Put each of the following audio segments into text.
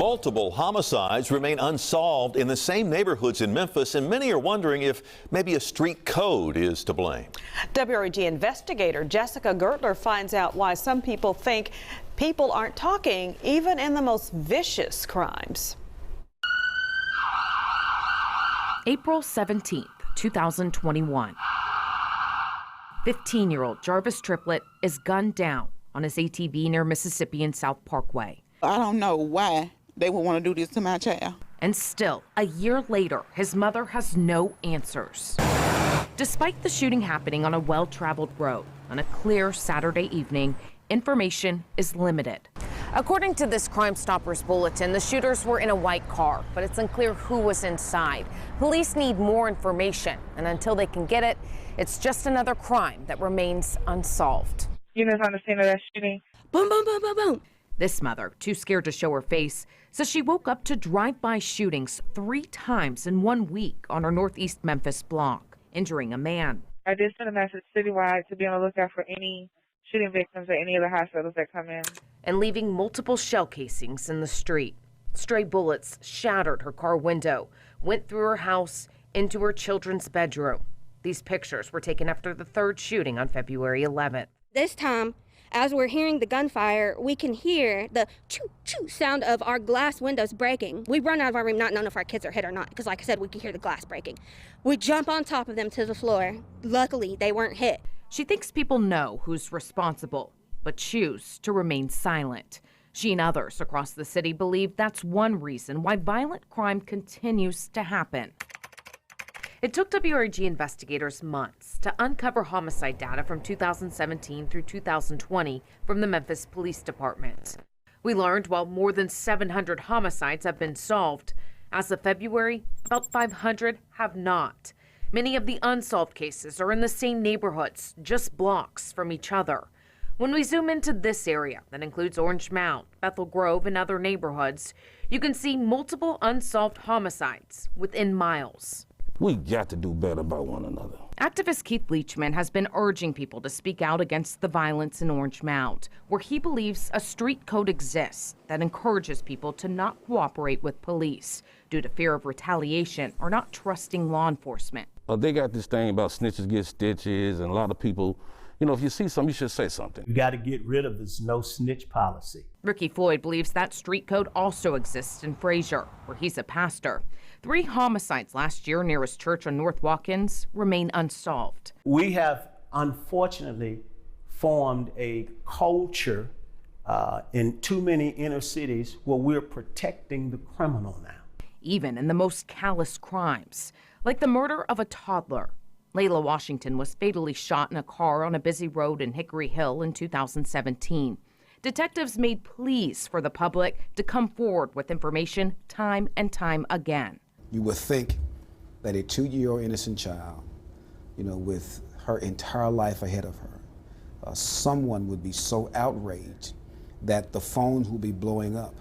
Multiple homicides remain unsolved in the same neighborhoods in Memphis, and many are wondering if maybe a street code is to blame. WREG investigator Jessica Gertler finds out why some people think people aren't talking, even in the most vicious crimes. April 17th, 2021. 15-year-old Jarvis Triplett is gunned down on his ATV near Mississippi and South Parkway. I don't know why they would want to do this to my child. And still, a year later, his mother has no answers. Despite the shooting happening on a well-traveled road on a clear Saturday evening, information is limited. According to this Crime Stoppers bulletin, the shooters were in a white car, but it's unclear who was inside. Police need more information, and until they can get it, it's just another crime that remains unsolved. Units on the scene of that shooting. Boom, boom, boom, boom, boom. This mother, too scared to show her face, says she woke up to drive-by shootings 3 times in 1 week on her northeast Memphis block, injuring a man. I did send a message citywide to be on the lookout for any shooting victims at any of the hospitals that come in. And leaving multiple shell casings in the street. Stray bullets shattered her car window, went through her house, into her children's bedroom. These pictures were taken after the 3rd shooting on February 11th. This time, as we're hearing the gunfire, we can hear the choo-choo sound of our glass windows breaking. We run out of our room not knowing if our kids are hit or not, because like I said, we could hear the glass breaking. We jump on top of them to the floor. Luckily, they weren't hit. She thinks people know who's responsible, but choose to remain silent. She and others across the city believe that's one reason why violent crime continues to happen. It took WREG investigators months to uncover homicide data from 2017 through 2020 from the Memphis Police Department. We learned while more than 700 homicides have been solved, as of February, about 500 have not. Many of the unsolved cases are in the same neighborhoods, just blocks from each other. When we zoom into this area, that includes Orange Mound, Bethel Grove, and other neighborhoods, you can see multiple unsolved homicides within miles. We got to do better by one another. Activist Keith Leachman has been urging people to speak out against the violence in Orange Mound, where he believes a street code exists that encourages people to not cooperate with police due to fear of retaliation or not trusting law enforcement. They got this thing about snitches get stitches, and a lot of people, you know, if you see something, you should say something. You got to get rid of this no snitch policy. Ricky Floyd believes that street code also exists in Frazier, where he's a pastor. 3 homicides last year near his church on North Watkins remain unsolved. We have unfortunately formed a culture in too many inner cities where we're protecting the criminal now. Even in the most callous crimes, like the murder of a toddler. Layla Washington was fatally shot in a car on a busy road in Hickory Hill in 2017. Detectives made pleas for the public to come forward with information time and time again. You would think that a 2-year-old innocent child, you know, with her entire life ahead of her, someone would be so outraged that the phones will be blowing up,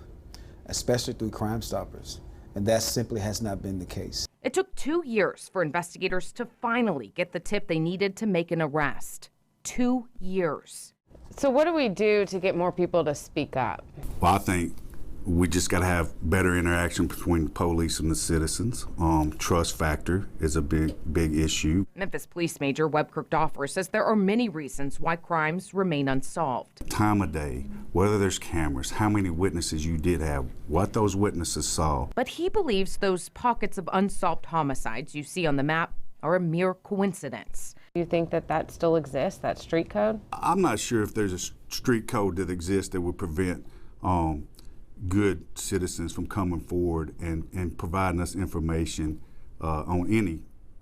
especially through Crime Stoppers. And that simply has not been the case. It took 2 years for investigators to finally get the tip they needed to make an arrest. 2 years. So what do we do to get more people to speak up? Well, I think we just got to have better interaction between the police and the citizens. Trust factor is a big issue. Memphis Police Major Webb Kirkdoffer says there are many reasons why crimes remain unsolved. Time of day, whether there's cameras, how many witnesses you did have, what those witnesses saw. But he believes those pockets of unsolved homicides you see on the map are a mere coincidence. Do you think that that still exists, that street code? I'm not sure if there's a street code that exists that would prevent good citizens from coming forward and providing us information on any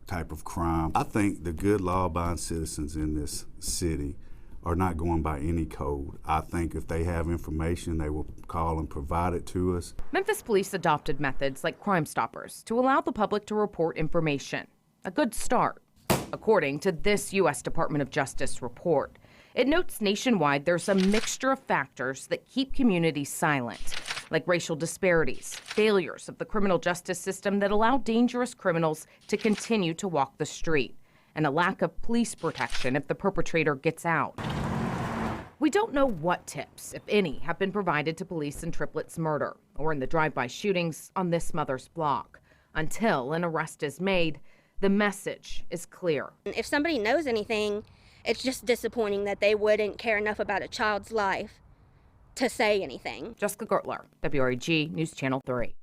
type of crime. I think the good law-abiding citizens in this city are not going by any code. I think if they have information, they will call and provide it to us. Memphis police adopted methods like Crime Stoppers to allow the public to report information. A good start, according to this U.S. Department of Justice report. It notes nationwide there's a mixture of factors that keep communities silent, like racial disparities, failures of the criminal justice system that allow dangerous criminals to continue to walk the street, and a lack of police protection if the perpetrator gets out. We We don't know what tips, if any, have been provided to police in Triplett's murder or in the drive-by shootings on this mother's block. Until an arrest is made, the message is clear. If somebody knows anything, it's just disappointing that they wouldn't care enough about a child's life to say anything. Jessica Gertler, WREG News Channel 3.